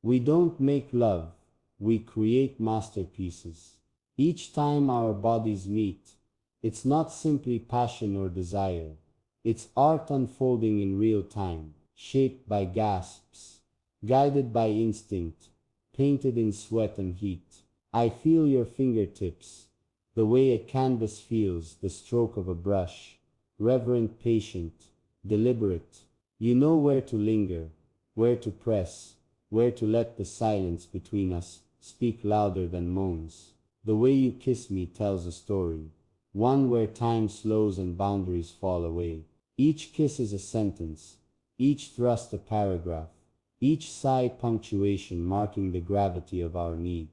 We don't make love, we create masterpieces. Each time our bodies meet, it's not simply passion or desire, it's art unfolding in real time, shaped by gasps, guided by instinct, painted in sweat and heat. I feel your fingertips, the way a canvas feels the stroke of a brush, reverent, patient, deliberate. You know where to linger, where to press, where to let the silence between us speak louder than moans. The way you kiss me tells a story, one where time slows and boundaries fall away. Each kiss is a sentence, each thrust a paragraph, each sigh punctuation marking the gravity of our need.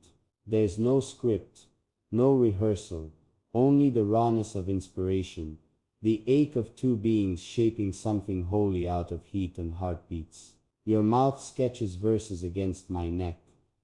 There's no script, no rehearsal, only the rawness of inspiration, the ache of two beings shaping something wholly out of heat and heartbeats. Your mouth sketches verses against my neck,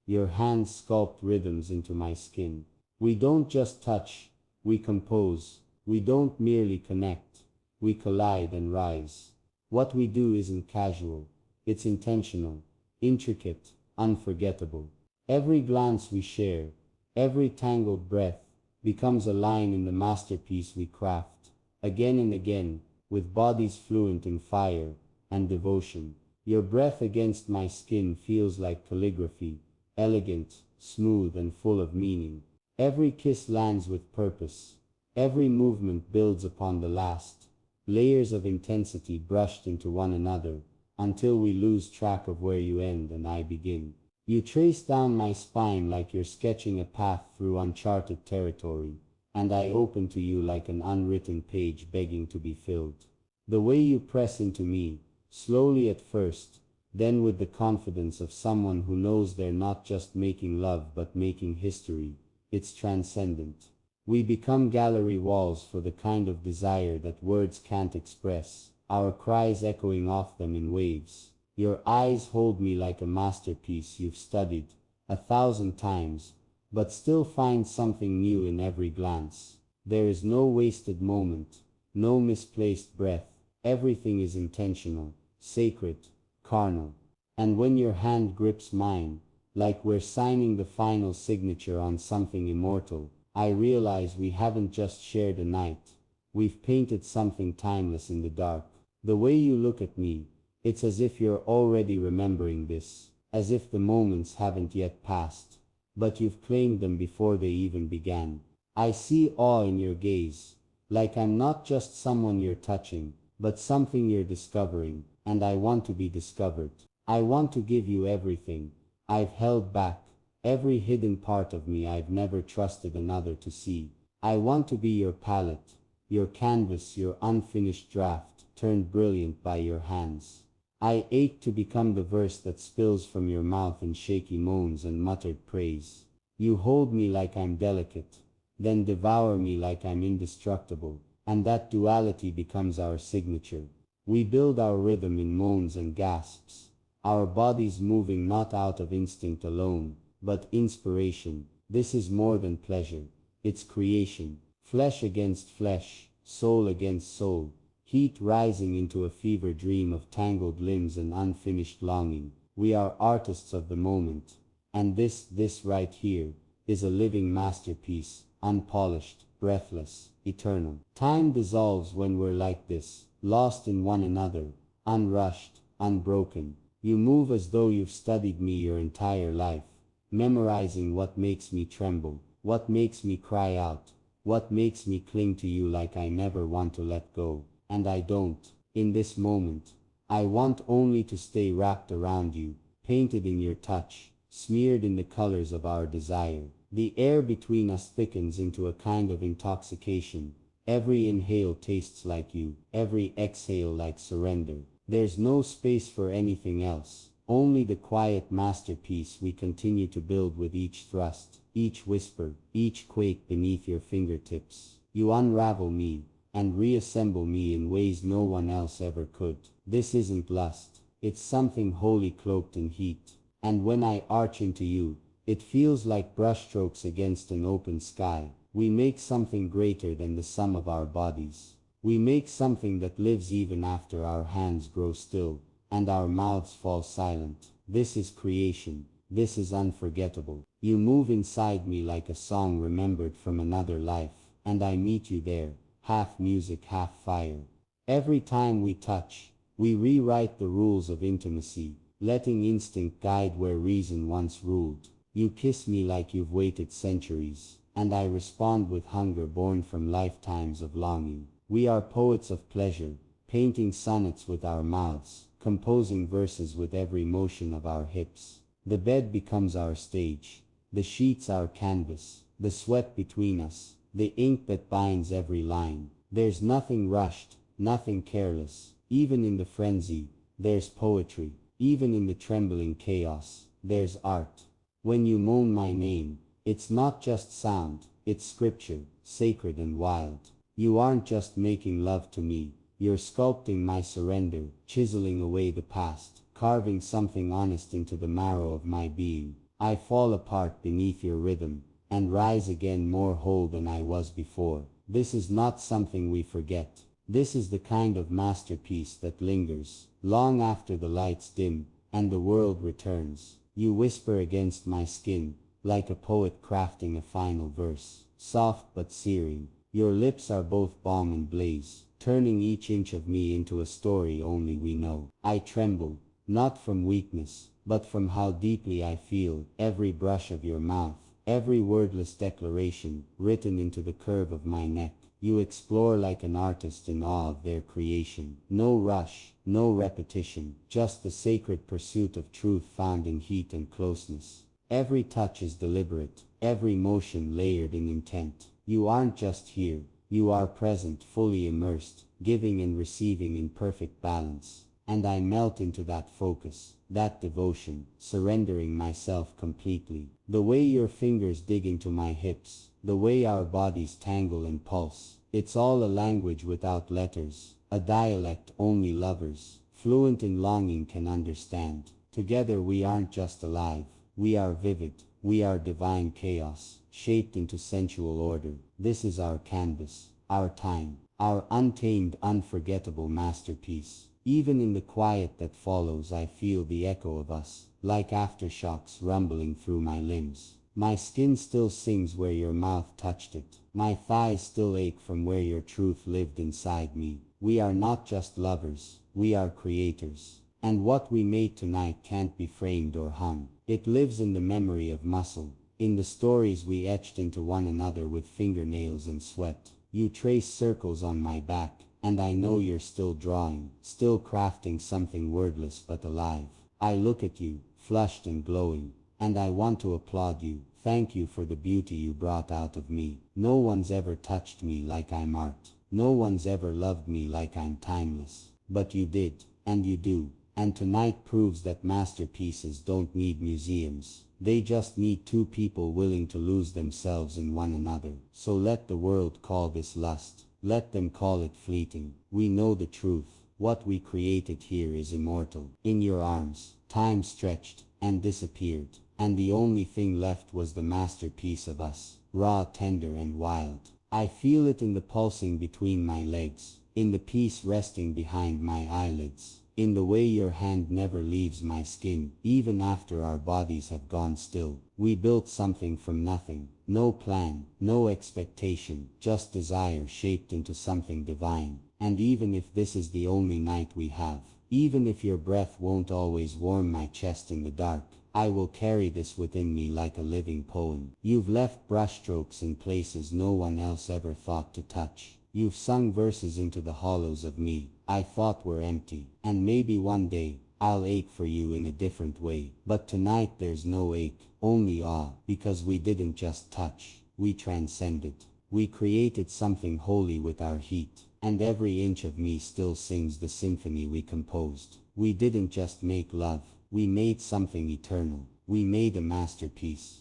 your hands sculpt rhythms into my skin. We don't just touch, we compose. We don't merely connect, we collide and rise. What we do isn't casual, it's intentional, intricate, unforgettable. Every glance we share, every tangled breath, becomes a line in the masterpiece we craft, again and again, with bodies fluent in fire and devotion. Your breath against my skin feels like calligraphy, elegant, smooth, and full of meaning. Every kiss lands with purpose, every movement builds upon the last, layers of intensity brushed into one another, until we lose track of where you end and I begin. You trace down my spine like you're sketching a path through uncharted territory, and I open to you like an unwritten page begging to be filled. The way you press into me, slowly at first, then with the confidence of someone who knows they're not just making love but making history, it's transcendent. We become gallery walls for the kind of desire that words can't express, our cries echoing off them in waves. Your eyes hold me like a masterpiece you've studied 1,000 times, but still find something new in every glance. There is no wasted moment, no misplaced breath. Everything is intentional, sacred, carnal. And when your hand grips mine, like we're signing the final signature on something immortal, I realize we haven't just shared a night. We've painted something timeless in the dark. The way you look at me, it's as if you're already remembering this, as if the moments haven't yet passed, but you've claimed them before they even began. I see awe in your gaze, like I'm not just someone you're touching, but something you're discovering, and I want to be discovered. I want to give you everything I've held back, every hidden part of me I've never trusted another to see. I want to be your palette, your canvas, your unfinished draft, turned brilliant by your hands. I ache to become the verse that spills from your mouth in shaky moans and muttered praise. You hold me like I'm delicate, then devour me like I'm indestructible, and that duality becomes our signature. We build our rhythm in moans and gasps, our bodies moving not out of instinct alone, but inspiration. This is more than pleasure, it's creation, flesh against flesh, soul against soul. Heat rising into a fever dream of tangled limbs and unfinished longing. We are artists of the moment, and this right here, is a living masterpiece, unpolished, breathless, eternal. Time dissolves when we're like this, lost in one another, unrushed, unbroken. You move as though you've studied me your entire life, memorizing what makes me tremble, what makes me cry out, what makes me cling to you like I never want to let go. And I don't. In this moment, I want only to stay wrapped around you, painted in your touch, smeared in the colors of our desire. The air between us thickens into a kind of intoxication. Every inhale tastes like you, every exhale like surrender. There's no space for anything else, only the quiet masterpiece we continue to build with each thrust, each whisper, each quake beneath your fingertips. You unravel me and reassemble me in ways no one else ever could. This isn't lust, it's something wholly cloaked in heat. And when I arch into you, it feels like brushstrokes against an open sky. We make something greater than the sum of our bodies. We make something that lives even after our hands grow still, and our mouths fall silent. This is creation, This is unforgettable. You move inside me like a song remembered from another life, and I meet you there, half music, half fire. Every time we touch, we rewrite the rules of intimacy, letting instinct guide where reason once ruled. You kiss me like you've waited centuries, and I respond with hunger born from lifetimes of longing. We are poets of pleasure, painting sonnets with our mouths, composing verses with every motion of our hips. The bed becomes our stage, the sheets our canvas, the sweat between us, the ink that binds every line. There's nothing rushed, nothing careless. Even in the frenzy, there's poetry. Even in the trembling chaos, there's art. When you moan my name, it's not just sound, it's scripture, sacred and wild. You aren't just making love to me, you're sculpting my surrender, chiseling away the past, carving something honest into the marrow of my being. I fall apart beneath your rhythm, and rise again more whole than I was before. This is not something we forget. This is the kind of masterpiece that lingers, long after the lights dim, and the world returns. You whisper against my skin, like a poet crafting a final verse, soft but searing. Your lips are both balm and blaze, turning each inch of me into a story only we know. I tremble, not from weakness, but from how deeply I feel every brush of your mouth, every wordless declaration written into the curve of my neck. You explore like an artist in awe of their creation. No rush, no repetition, just the sacred pursuit of truth found in heat and closeness. Every touch is deliberate, every motion layered in intent. You aren't just here, you are present, fully immersed, giving and receiving in perfect balance. And I melt into that focus, that devotion, surrendering myself completely. The way your fingers dig into my hips, the way our bodies tangle and pulse, it's all a language without letters, a dialect only lovers, fluent in longing, can understand. Together we aren't just alive, we are vivid, we are divine chaos, shaped into sensual order. This is our canvas, our time, our untamed, unforgettable masterpiece. Even in the quiet that follows, I feel the echo of us, like aftershocks rumbling through my limbs. My skin still sings where your mouth touched it. My thighs still ache from where your truth lived inside me. We are not just lovers, we are creators. And what we made tonight can't be framed or hung. It lives in the memory of muscle, in the stories we etched into one another with fingernails and sweat. You trace circles on my back, and I know you're still drawing, still crafting something wordless but alive. I look at you, flushed and glowing, and I want to applaud you. Thank you for the beauty you brought out of me. No one's ever touched me like I'm art. No one's ever loved me like I'm timeless. But you did, and you do. And tonight proves that masterpieces don't need museums. They just need two people willing to lose themselves in one another. So let the world call this lust. Let them call it fleeting. We know the truth. What we created here is immortal. In your arms, time stretched and disappeared, and the only thing left was the masterpiece of us, raw, tender and wild. I feel it in the pulsing between my legs, in the peace resting behind my eyelids, in the way your hand never leaves my skin, even after our bodies have gone still. We built something from nothing, no plan, no expectation, just desire shaped into something divine. And even if this is the only night we have, even if your breath won't always warm my chest in the dark, I will carry this within me like a living poem. You've left brushstrokes in places no one else ever thought to touch. You've sung verses into the hollows of me I thought were empty. And maybe one day, I'll ache for you in a different way. But tonight there's no ache, only awe, because we didn't just touch, we transcended. We created something holy with our heat, and every inch of me still sings the symphony we composed. We didn't just make love, we made something eternal. We made a masterpiece.